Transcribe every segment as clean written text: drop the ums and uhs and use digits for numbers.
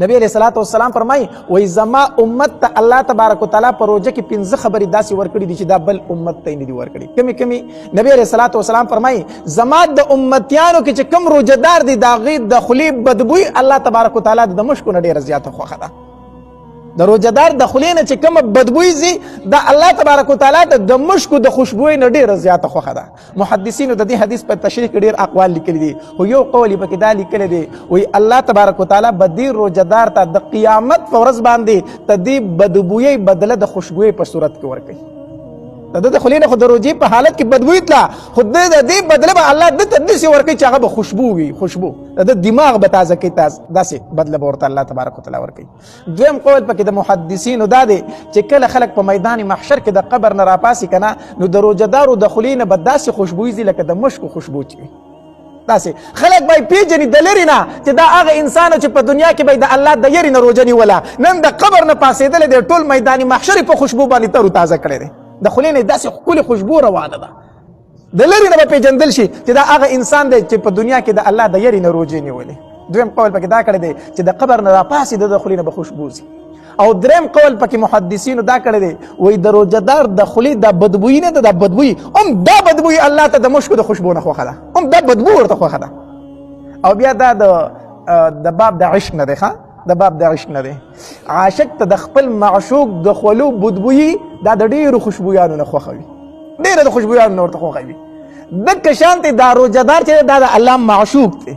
نبی علیہ الصلوۃ والسلام فرمایي وای زما امت ته الله تبارک وتعالی په روزه کې 15 خبرې داسې ورکړي دي چې دا بل امت ته نه دي ورکړي. کمی نبی علیہ الصلوۃ والسلام فرمایي زما د امتیانو کې چې کم روزدار دي دا غي د خلی بدبوئی الله تبارک وتعالی د مشکو نه ډیره زیاته خوښه ده. د روزدار د خلی نه چې کم بدبوئی زی دا الله تبارک وتعالی د مشکو د خوشبوئی نه ډیره زیاته خوښه ده. محدثینو د دې حدیث په تشریح کې ډیر اقوال لیکلي دي خو یو قول په کې دا لیکلی دی وی الله تبارک وتعالی بدی روزدار ته د قیامت په ورځ باندې تدی بدبوئی بدله د خوشبوئی په صورت کې ورکړي. د خلی نه خو د روزي په حالت کې بدبوئی تلا خو د دې بدله به الله د تدسی ورکړي چې هغه به خوشبو وي، خوشبو د دماغ به تازه کوي، داسې بدله به ورته الله تبارک وتعالی ورکړي. دویم قول پکې د محدثینو دا دی چې کله خلک په میدان محشر کې د قبر نه راپاسي کنه نو د روزدارو د خلی نه به داسې خوشبوئی زي لکه د مشکو خوشبو چې داسې خلک به پیژني د لرې نه چې دا هغه انسان چې په دنیا کې به د الله د یری نه روزه نیوله نن د قبر نه پاسېدلی دی ټول میدان محشر په خوشبو باندې تر تازه کړی دی. د خلی نه داسې ښکلې خوشبو روانه ده د لرې نه به پیژندل شي چې دا هغه انسان دی چې په دنیا کې د الله د یری نه روزې نیولې. دویم قول پکې دا کړی دی چې د قبر نه راپاسې د خلی نه به خوشبو ځي. او دریم قول پکې محدثینو دا کړی دی وایي د روزدار د خلی دا بدبوئی نه ده دا بدبوئی دا بدبوئی الله ته د مشکو د خوشبو نه خوښه ده دا بدبو ورته خوښه ده. او بیا دا د باب د عشق نه دی د باب د عشق نه دی. عاشق ته د خپل معشوق د خولو بدبوئی دا د ډیرو خوشبویانو نه خوښوي، ډیره د خوشبویانو نه ورته خوښوي. دکه شانتې دا روزدار چې دا د الله معشوق دی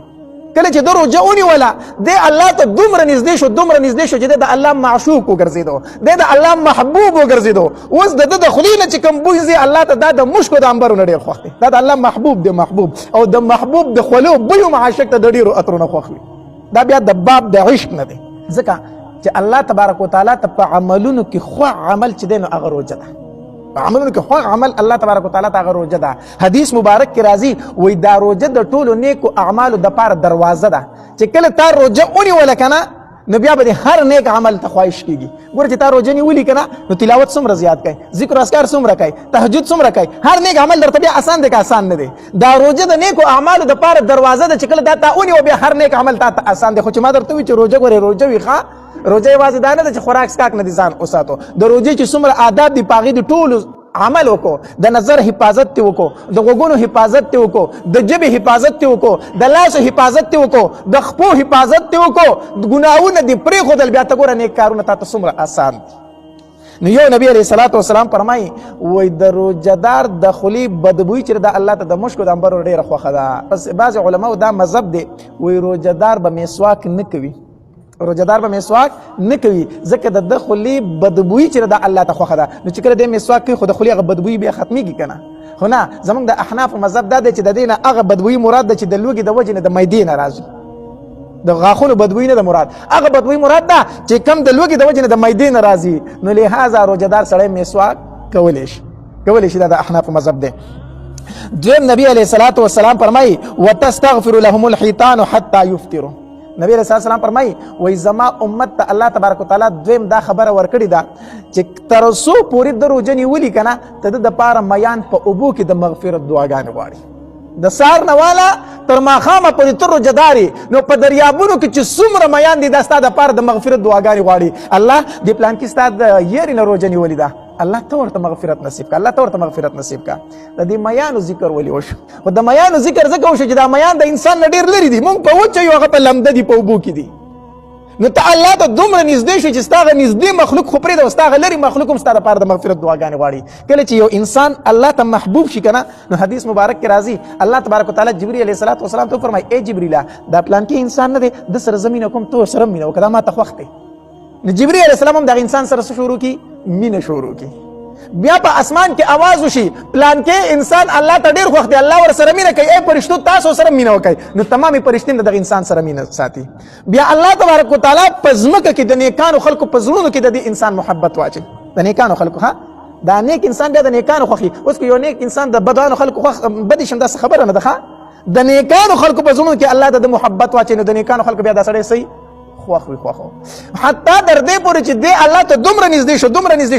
کله چې د روزه ونیوله دی الله ته دومره نږدې شو چې د الله معشوق وګرځېدو، دی د الله محبوب وګرځېدو. اوس د د خولي نه چې کوم بوی ځي الله ته دا د مشکو د عنبرو نه ډېر خوښ دی. دا د الله محبوب دی محبوب او د محبوب د خولو بوی هم عاشق ته د ډېرو عطرو نه خوښ وي. دا بیا د باب د عشق نه دی ځکه چې الله تبارک وتعالی ته په عملونو کې خوښ عمل چې دی نو هغه روزه ده. عملونو کې خوښ عمل الله تبارک وتعالی ته هغه روزه ده. حدیث مبارک کې راځي وایي دا روزه د ټولو نیکو اعمالو دپاره دروازه ده چې کله تا روزه ونیوله که نه نو بیا به د هر نیک عمل ته خواهش کېږي. ګوره چې تا روزه نیولي که نه نو تلاوت څومره زیات کوي، ذکر اذکار څومره کوي، تهجد څومره کوي، هر نیک عمل درته بیا اسان دی که اسان نه دی. دا روزه د نیکو اعمالو دپاره دروازه ده چې کله دا تا ونیوه بیا هر نیک عمل تا ته اسان دی. خو چې ما درته ووایي چې روزه ګورې روزه وي ښه روزه یوازې دا نه ده چې خوراک څښاک نه دي ځان وساتو. د روزې چې څومره آداب دي په هغې د ټولو عمل وکړو، د نظر حفاظت تی وکړو، د غوږونو حفاظت تی وکړو، د ژبې حفاظت تی وکړو، د لاسو حفاظت تی وکړو، د خپو حفاظت تی وکړو، ګناهونه دې پرېښودل بیا ته ګوره نیک کارونه تا ته څومره آسان دي. نو یو نبی علیه الصلاة والسلام فرمایي وایي د روزهدار د خولي بدبوئی چې د الله ته د مشکو د عنبرو ډېره خوښه ده. بس بعضې علماو دا مذهب دی وایي روزهدار به مسواک نه کوي، روزدار به مسواک نه کوي ځکه د خولي بدبوئی چې د الله ته خوښه ده. نو چې کله د مسواک کوي خو د خولي هغه بدبوئی بیا ختمیږي که نه. خو نه زموږ د احنافو مذهب دا دی چې د دې نه هغه بدبوئی مراد ده چې د لوږې د وجې نه د معدې نه راځي، د غاښونو بدبوئی نه ده مراد، هغه بدبوئی مراد ده چې کم د لوږې د وجې نه د معدې نه راځي. نو لهذا روزدار سړی مسواک کولی شي دا د احنافو مذهب دی. دویم نبی علیه الصلاة والسلام فرمایي وتستغفر لهم الحیطان حتی یفطروا. نبی علیہ السلام فرمایي وایي زما امت ته الله تبارک وتعالی دویم دا خبره ورکړې ده چې تر څو پورې د روژه نیولي که نه ته د دپاره میان په اوبو کې د مغفرت دعاګانې غواړي. د سهار نه واله تر ماښامه پورې ته روژهدارې نو په دریابونو کې چې څومره میان دي دا ستا دپاره د مغفرت دعاګانې غواړي. الله دې پلان کې ستا د یېرې نه روژه نیولې ده، الله ته ورته مغفرت نصیب کا، الله ته ورته مغفرت نصیب کا. د دې میانو ذکر ولې وشو؟ خو د میانو ذکر ځکه وشو چې دا میان د انسان نه ډېر لرې دي، مونږ په وچه یو هغه په لمده دي په اوبو کې دي. نو ته الله ته دومره نږدې شو چې ستا هغه نږدې مخلوق خو پرېږده ستا هغه لرې مخلوق هم ستا دپاره د مغفرت دعاګانې غواړي. کله چې یو انسان الله ته محبوب شي که نه نو حدیث مبارک کې راځي الله تبارک وتعالی جبرئیل علیه الصلاة والسلام ته وفرمایي ای جبریله دا پلان کې انسان نه دی د سره زه مینه کوم ته ورسره مینه وکړه دا ما ته خوښ دی. نو جبرئیل علیه السلام هم دغه انسان سره څه شروع کړي؟ مینه شروع کړي. بیا په اسمان کې आवाज وشي پلان کې انسان الله ته ډېر خوښ دی الله ورسره مینه کوي ای فرشتو تاسو سره مینه وکړئ. نو تمامې فرشتې دغه انسان سره مینه ساتي. بیا الله تبارک وتعالی په ځمکه کې د نیکانو خلکو په زړونو کې د دې انسان محبت واچوي، د نیکانو خلکو. دا نیک انسان بیا د نیکانو خوښي. اوس که یو نیک انسان د بدانو خلکو خوښ بدې شم داسې خبره نه ده. د نیکانو خلکو په زړونو کې الله د محبت واچوي نو د نیکانو خلکو بیا دا سړی صحیح خوښ وي خوښ حتی تر دې پورې چې دی الله ته دومره نږدې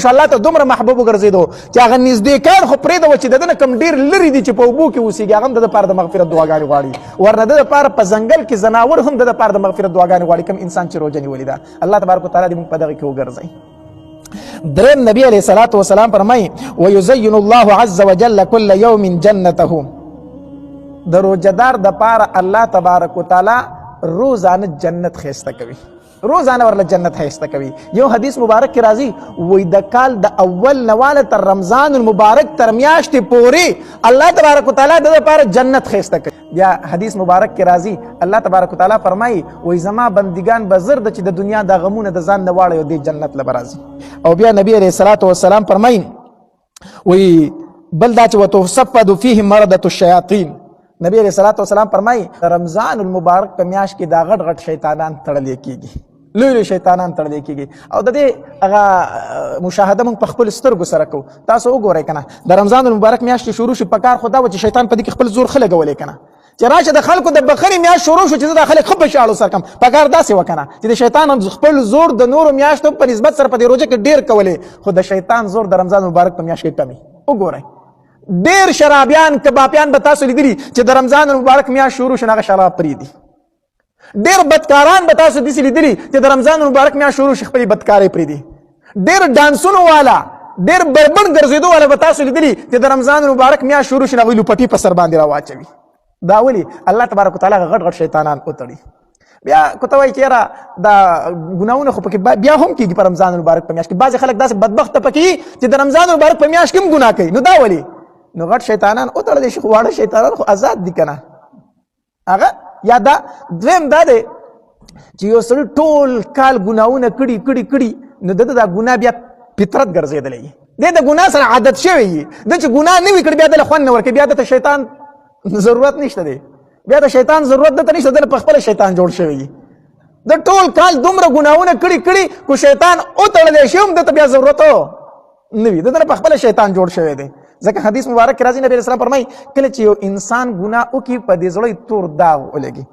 شو الله ته دومره محبوب وګرځېدو چې هغه نږدېکان خو پرېږده چې د ده نه کوم ډېر لرې دي چې په اوبو کې اوسېږي هغه هم د ده لپاره د مغفرت دعاګانې غواړي ورنه د ده لپاره په ځنګل کې ځناور هم د ده لپاره د مغفرت دعاګانې غواړي کوم انسان چې روژه نیولې ده الله تبارک وتعالی دې موږ په دغه کې وګرځوي دریم نبی علیه الصلاة والسلام فرمایي ویزین الله عز وجل کل یوم جنته د روژهدار دپاره الله تبارک وتعالی روزانه جنت ښایسته کوي روزانه ورله جنت ښایسته کوي یو حدیث مبارک کې راځي وایي د کال د اول نه واله تر رمضان المبارک تر میاشتې پورې الله تبارک وتعالی د دپاره جنت ښایسته کوي بیا حدیث مبارک کې راځي الله تبارک وتعالی فرمایي وایي زما بندګان به زر ده چې د دنیا د غمونه د ځان نه واړوي او دې جنت له به راځي او بیا نبی علیه الصلاة والسلام فرمایي وایي بل دا چې وتصفد فیه مردة الشیاطین نبی علیہ الصلوۃ والسلام فرمایي رمضان المبارک په میاشت کې دا غټ غټ شیطانان تړلې کیږي لوی شیطانان تړلې کیږي او د دې هغه مشاهده موږ په خپل سترګو سره کوو تاسو وګورئ کنه د رمضان المبارک میاشت شروع شي په کار خدا و چې شیطان په دې کې خپل زور خلګولې کنه چې راشه د خلکو د بخښنې میاشت شروع شو چې د خلک خو په شاړو سره کم په کار داسې وکنه چې د شیطان خپل زور د نورو میاشتو په نسبت سره په دې روزه کې ډیر کولې خو د شیطان زور د رمضان المبارک په میاشت کې کمی وګورئ ډیر شرابیان کبابیان به تاسو لیدلي چې د رمضان المبارک میاشت شروع شو هغه شراب پرېږدي ډیر بدکاران به تاسو داسې لیدلي چې د رمضان المبارک میاشت شروع شي خپلې بدکارۍ پرېږدي ډیر ډانسونو والا ډیر بربند ګرځېدو والا به تاسو لیدلي چې د رمضان المبارک میاشت شروع شي هغوی لوپټي په سر باندې راواچوي دا ولې الله تبارک وتعالی غټ غټ شیطانان وتړي بیا کو ته وایي چې یاره دا ګناهونه خو پکې بیا هم کېږي په رمضان المبارک په میاشت کې بعضې خلک داسې بدبخته پکې چې د رمضان المبارک په میاشت کې هم ګناه کوي نو دا ولې نو غټ شیطانان وتړلی شي خو واړه شیطانان خو آزاد دي که نه هغه یا دا دویم دا دی چې یو سړي ټول کال ګناهونه کړي نو د دا ګناه بیا فطرت ګرځېدلی وي دی د ګناه سره عادت شوی وي د چې ګناه نه وي کړي بیا دله خوند نه ورکوي بیا دته شیطان ضرورت نشته دی بیا د شیطان ضرورت دته نشته دله په خپله شیطان جوړ شوی وي د ټول کال دومره ګناهونه کړي کو شیطان وتړلی شي هم دته بیا ضرورت نه وي دته په خپله شیطان جوړ شوی دی ځکه حدیث مبارک کې راځي نبی علیه السلام فرمایي کله چې یو انسان ګناه وکړي په دې زړه تور داغ ولګي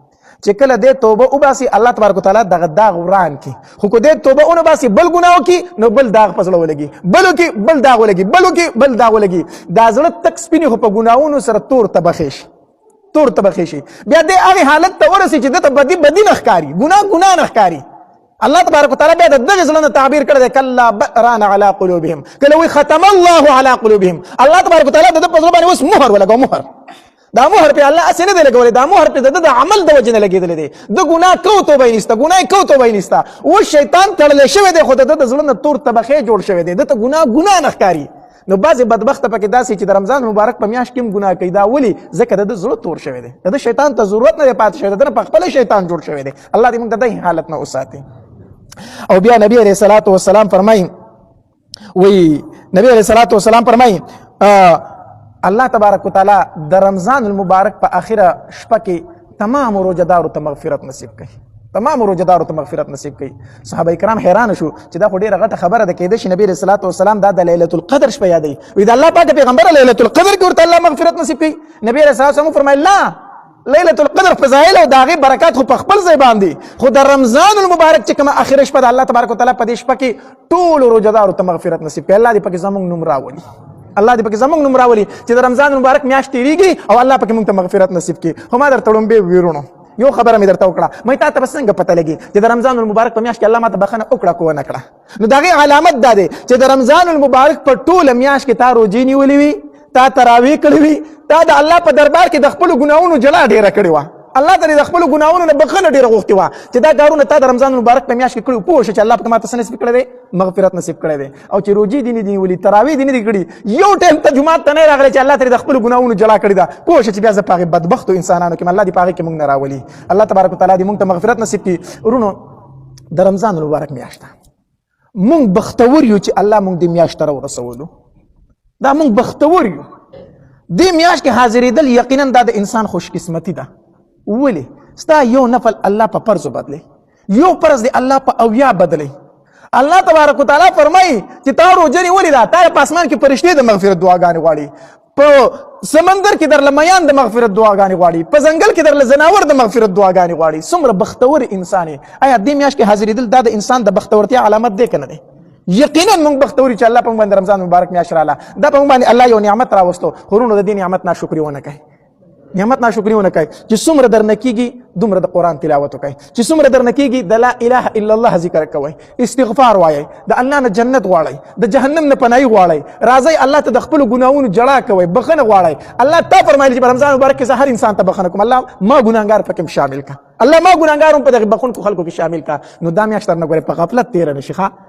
چې کله دې توبه وباسي الله تبارک وتعالی دغه داغ وران کړي خو که دې توبه ونه باسي بل ګناه وکړي نو بل داغ په زړه ولګي بل وکړي بل داغ ولګي بل وکړي بل داغ ولګي دا زړه تک سپینې خو په ګناهونو سره تور تبخې شي بیا دې هغې حالت ته ورسي چې دته بدي نه ښکاري ګناه نه ښکاري الله تبارک وتعالی بیا د دغه زړه نه تعبیر کړی دی کلا ران علی قلوبهم کله وی ختم الله علی قلوبهم الله تبارک وتعالی د ده په زړه باندې اوس مهر ولګو مهر دا مهر په الله اسې نه دی لګولی دا مهر په د عمل د وجې نه لګېدلی دی د ګناه کو توبه یې نسته اوس شیطان تړلی شوی دی خو د ده د زړه نه تور طبقې جوړ شوی دی دته ګناه نه ښکاري نو بعضې بدبخته پکې داسې چې د رمضان مبارک په میاشت کې هم ګناه کوي دا ولې ځکه د ده زړه تور شوی دی د ده شیطان ته ضرورت نه دی پاتې شوی د ده نه په خپله شیطان جوړ شوی دی الله دې موږ د دې حالت نه وساتي او بیا نبی علیہ الصلوۃ والسلام فرمایي الله تبارک وتعالی د رمضان المبارک په اخره شپه کې تمام روزدارو ته مغفرت نصیب کوي صحابه کرام حیران شو چې دا خو ډیره غټه خبره ده کېدای شي نبی علیہ الصلوۃ والسلام دا د لیلۃ القدر شپه یادوي وی دا الله پاک پیغمبر لیلۃ القدر کې ورته الله مغفرت نصیب کوي نبی علیہ الصلوۃ والسلام فرمایي لا لیلۃ القدر فضایل او داغه برکات خو په خپل ځای باندې خو د رمضان المبارک چې کومه اخر شپه د الله تبارک وتعالی په دې شپه کې ټول روزدارو ته مغفرت نصیب کوي الله دې پکې زموږ نوم راولي چې د رمضان المبارک میاشت تیریږي او الله پکې موږ ته مغفرت نصیب کړي خو ما درته وړاندې ویرونو یو خبره مې درته وکړه مې تا ته به څنګه پته لګي چې د رمضان المبارک په میاشت کې الله ماته بخښنه وکړه که ونه کړه نو د هغې علامت دا دی چې د رمضان المبارک په ټوله میاشت کې تا روجې نیولې وي تا تراویح کړې وي تا د الله په دربار کې د خپلو ګناهونو جلا ډېره کړې وه الله ته د خپلو ګناهونو نه بخښنه ډېره غوښتې وه چې دا کارونه تا د رمضان المبارک په میاشت کې کړي پوه شه چې الله پکې ماته څه نصیب کړی دی مغفرت نصیب کړی دی او چې روجې دې نه دي نیولي تراویح دې نه دي کړي یو ټایم ته جومات ته نه راغلی چې الله ته د خپلو ګناهونو جلا کړي ده پوه شه چې بیا زه په هغې بدبختو انسانانو کې الله دې په هغې کې موږ نه راولي الله تبارک وتعالی دې موږ ته مغفرت نصیب کړي ورونو د رمضان المبارک میاشت موږ بختور یو چې الله موږ دې میاشت ته راورسولو دا موږ بختور یو دې میاشت کې حاضرېدل یقینا دا د انسان خوش قسمتي ده ولې ستا یو نفل الله په فرضو بدلی یو فرض دی الله په اویا بدلی الله تبارک وتعالی فرمایي چې تا روزه نیولې ده تا په اسمان کې فرشتې د مغفرت دعاګانې غواړي په سمندر کې در لمیان د مغفرت دعاګانې غواړي، په ځنګل کې در لزناور د مغفرت دعاګانې غواړي. څومره بختور انسان یې. آیا دې میاشت کې حاضرېدل دا د انسان د بختورتیا علامت دی که نه دی؟ یقینا موږ بختوري چې الله په موږ باندې رمضان مبارک میاشت رااله، دا په موږ باندې الله یو نعمت راوستو، خورونو د دې نعمت ناشکري ونه کوي، نعمت ناشکري ونه کوي. چې څومره درنه کېږي دومره د قرآن تلاوت وکړئ، چې څومره درنه کېږي د لا اله الا الله ذکر کوئ، استغفار وایئ، د الله نه جنت غواړئ، د جهنم نه پناهي غواړئ، راځئ الله ته د خپلو ګناهونو جړا کوئ، بخښنه غواړئ. الله تا فرمایلي چې په رمضان مبارک کې زه هر انسان ته بخښنه کوم، الله ما ګناهګار پکې شامل کا، الله ما ګناهګار هم په دغه بخښونکو خلکو کې شامل کا. نو دا میاشت درنه ګورئ په غفلت تېره نه شي ښه.